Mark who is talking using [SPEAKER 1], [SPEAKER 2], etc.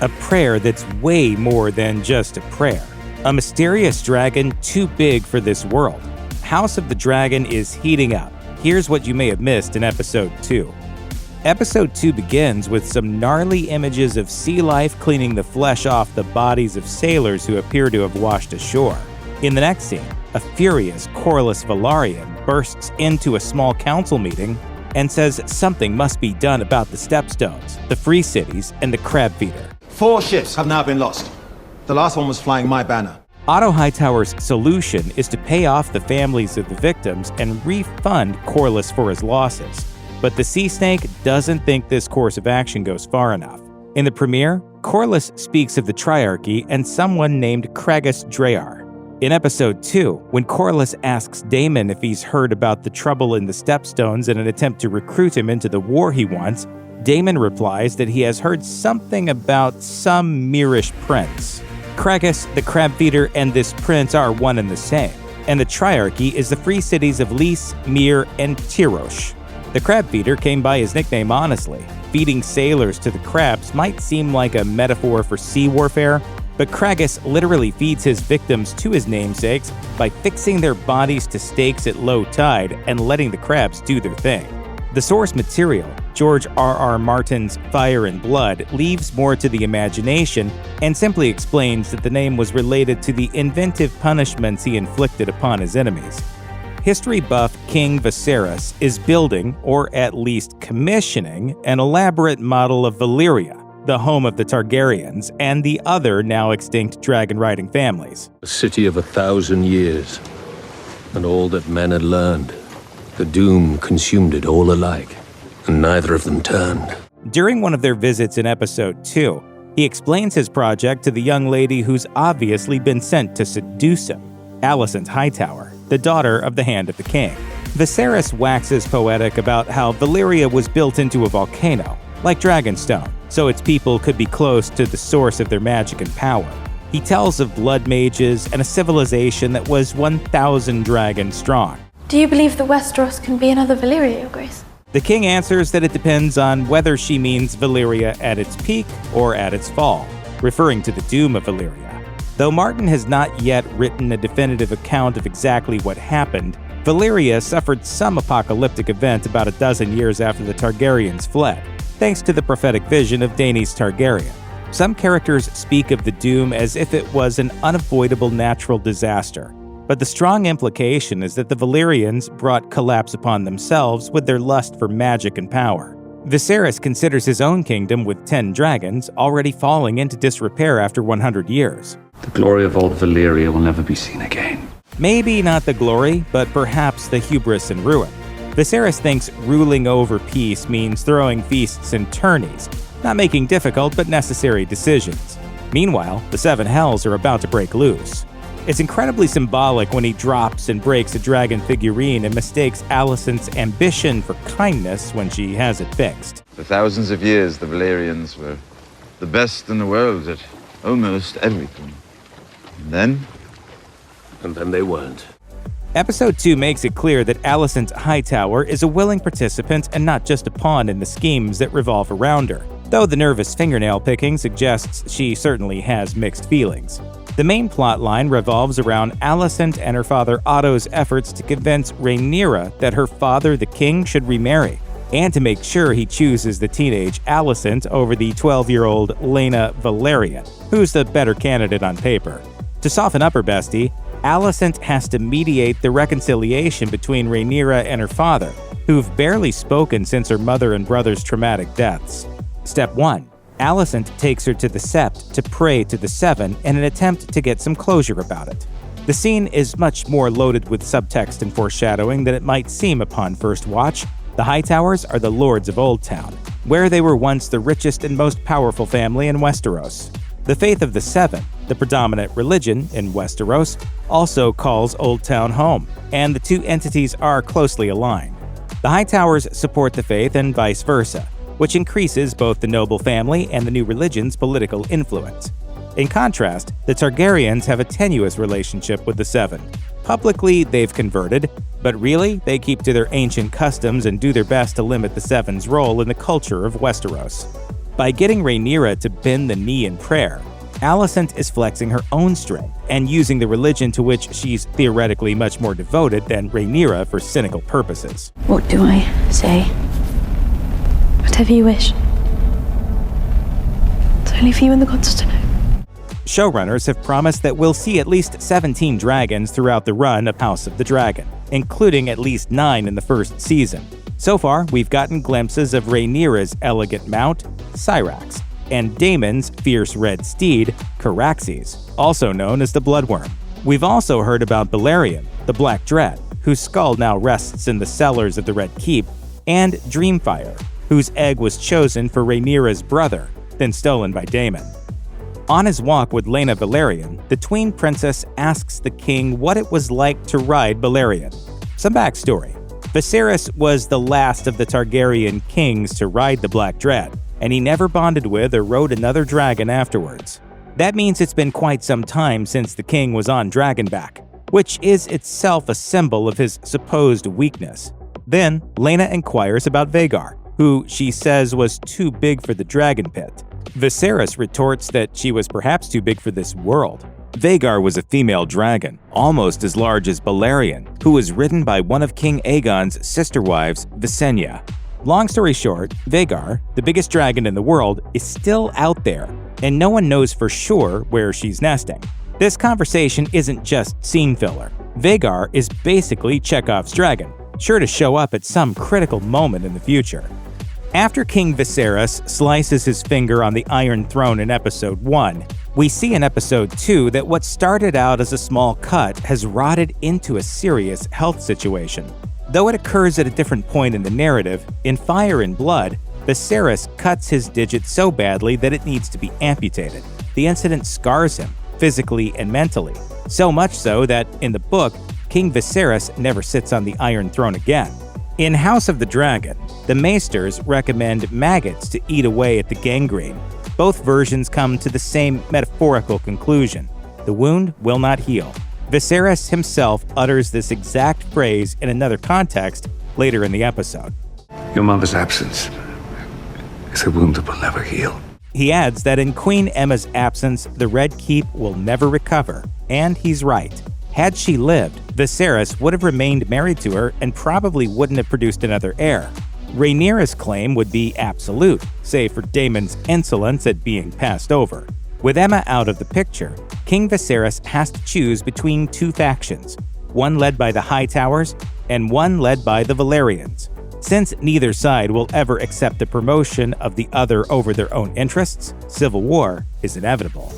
[SPEAKER 1] a prayer that's way more than just a prayer. A mysterious dragon too big for this world. House of the Dragon is heating up. Here's what you may have missed in Episode 2. Episode 2 begins with some gnarly images of sea life cleaning the flesh off the bodies of sailors who appear to have washed ashore. In the next scene, a furious Corlys Velaryon bursts into a small council meeting and says something must be done about the Stepstones, the Free Cities, and the Crab Feeder.
[SPEAKER 2] 4 ships have now been lost. The last one was flying my banner.
[SPEAKER 1] Otto Hightower's solution is to pay off the families of the victims and refund Corlys for his losses. But the Sea Snake doesn't think this course of action goes far enough. In the premiere, Corlys speaks of the Triarchy and someone named Craghas Drear. In Episode 2, when Corlys asks Daemon if he's heard about the trouble in the Stepstones in an attempt to recruit him into the war he wants, Daemon replies that he has heard something about some Myrish prince. Craghas, the Crab Feeder, and this prince are one and the same, and the Triarchy is the Free Cities of Lys, Myr, and Tyrosh. The Crab Feeder came by his nickname honestly. Feeding sailors to the crabs might seem like a metaphor for sea warfare, but Craghas literally feeds his victims to his namesakes by fixing their bodies to stakes at low tide and letting the crabs do their thing. The source material, George R.R. Martin's Fire and Blood, leaves more to the imagination and simply explains that the name was related to the inventive punishments he inflicted upon his enemies. History buff King Viserys is building, or at least commissioning, an elaborate model of Valyria, the home of the Targaryens and the other now extinct dragon-riding families.
[SPEAKER 3] A city of 1,000 years, and all that men had learned. The doom consumed it all alike, and neither of them turned.
[SPEAKER 1] During one of their visits in Episode 2, he explains his project to the young lady who's obviously been sent to seduce him, Alicent Hightower, the daughter of the Hand of the King. Viserys waxes poetic about how Valyria was built into a volcano, like Dragonstone, so its people could be close to the source of their magic and power. He tells of blood mages and a civilization that was 1,000 dragons strong.
[SPEAKER 4] Do you believe that Westeros can be another Valyria, Your Grace?
[SPEAKER 1] The king answers that it depends on whether she means Valyria at its peak or at its fall, referring to the doom of Valyria. Though Martin has not yet written a definitive account of exactly what happened, Valyria suffered some apocalyptic event about a dozen years after the Targaryens fled, thanks to the prophetic vision of Daenys Targaryen. Some characters speak of the doom as if it was an unavoidable natural disaster, but the strong implication is that the Valyrians brought collapse upon themselves with their lust for magic and power. Viserys considers his own kingdom with 10 dragons already falling into disrepair after 100 years.
[SPEAKER 5] The glory of old Valyria will never be seen again.
[SPEAKER 1] Maybe not the glory, but perhaps the hubris and ruin. Viserys thinks ruling over peace means throwing feasts and tourneys, not making difficult but necessary decisions. Meanwhile, the 7 hells are about to break loose. It's incredibly symbolic when he drops and breaks a dragon figurine and mistakes Alicent's ambition for kindness when she has it fixed.
[SPEAKER 6] For thousands of years, the Valyrians were the best in the world at almost everything. And then
[SPEAKER 3] they weren't.
[SPEAKER 1] Episode 2 makes it clear that Alicent Hightower is a willing participant and not just a pawn in the schemes that revolve around her, though the nervous fingernail picking suggests she certainly has mixed feelings. The main plotline revolves around Alicent and her father Otto's efforts to convince Rhaenyra that her father, the king, should remarry, and to make sure he chooses the teenage Alicent over the 12-year-old Laena Velaryon, who's the better candidate on paper. To soften up her bestie, Alicent has to mediate the reconciliation between Rhaenyra and her father, who've barely spoken since her mother and brother's traumatic deaths. Step 1. Alicent takes her to the Sept to pray to the Seven in an attempt to get some closure about it. The scene is much more loaded with subtext and foreshadowing than it might seem upon first watch. The Hightowers are the lords of Old Town, where they were once the richest and most powerful family in Westeros. The faith of the Seven, the predominant religion in Westeros, also calls Old Town home, and the two entities are closely aligned. The Hightowers support the faith and vice versa, which increases both the noble family and the new religion's political influence. In contrast, the Targaryens have a tenuous relationship with the Seven. Publicly, they've converted, but really, they keep to their ancient customs and do their best to limit the Seven's role in the culture of Westeros. By getting Rhaenyra to bend the knee in prayer, Alicent is flexing her own strength and using the religion to which she's theoretically much more devoted than Rhaenyra for cynical purposes.
[SPEAKER 4] What do I say? Whatever you wish. It's only for you and the gods to know.
[SPEAKER 1] Showrunners have promised that we'll see at least 17 dragons throughout the run of House of the Dragon, including at least 9 in the first season. So far, we've gotten glimpses of Rhaenyra's elegant mount, Syrax, and Daemon's fierce red steed, Caraxes, also known as the Bloodworm. We've also heard about Balerion, the Black Dread, whose skull now rests in the cellars of the Red Keep, and Dreamfire, whose egg was chosen for Rhaenyra's brother, then stolen by Daemon. On his walk with Laena Velaryon, the tween princess asks the king what it was like to ride Balerion. Some backstory. Viserys was the last of the Targaryen kings to ride the Black Dread, and he never bonded with or rode another dragon afterwards. That means it's been quite some time since the king was on Dragonback, which is itself a symbol of his supposed weakness. Then, Laena inquires about Vhagar, who she says was too big for the dragon pit. Viserys retorts that she was perhaps too big for this world. Vhagar was a female dragon, almost as large as Balerion, who was ridden by one of King Aegon's sister wives, Visenya. Long story short, Vhagar, the biggest dragon in the world, is still out there, and no one knows for sure where she's nesting. This conversation isn't just scene filler. Vhagar is basically Chekhov's dragon, sure to show up at some critical moment in the future. After King Viserys slices his finger on the Iron Throne in Episode 1, we see in Episode 2 that what started out as a small cut has rotted into a serious health situation. Though it occurs at a different point in the narrative, in Fire and Blood, Viserys cuts his digit so badly that it needs to be amputated. The incident scars him, physically and mentally, so much so that, in the book, King Viserys never sits on the Iron Throne again. In House of the Dragon, the Maesters recommend maggots to eat away at the gangrene. Both versions come to the same metaphorical conclusion. The wound will not heal. Viserys himself utters this exact phrase in another context later in the episode.
[SPEAKER 5] Your mother's absence is a wound that will never heal.
[SPEAKER 1] He adds that in Queen Aemma's absence, the Red Keep will never recover, and he's right. Had she lived, Viserys would have remained married to her and probably wouldn't have produced another heir. Rhaenyra's claim would be absolute, save for Daemon's insolence at being passed over. With Aemma out of the picture, King Viserys has to choose between two factions, one led by the Hightowers and one led by the Velaryons. Since neither side will ever accept the promotion of the other over their own interests, civil war is inevitable.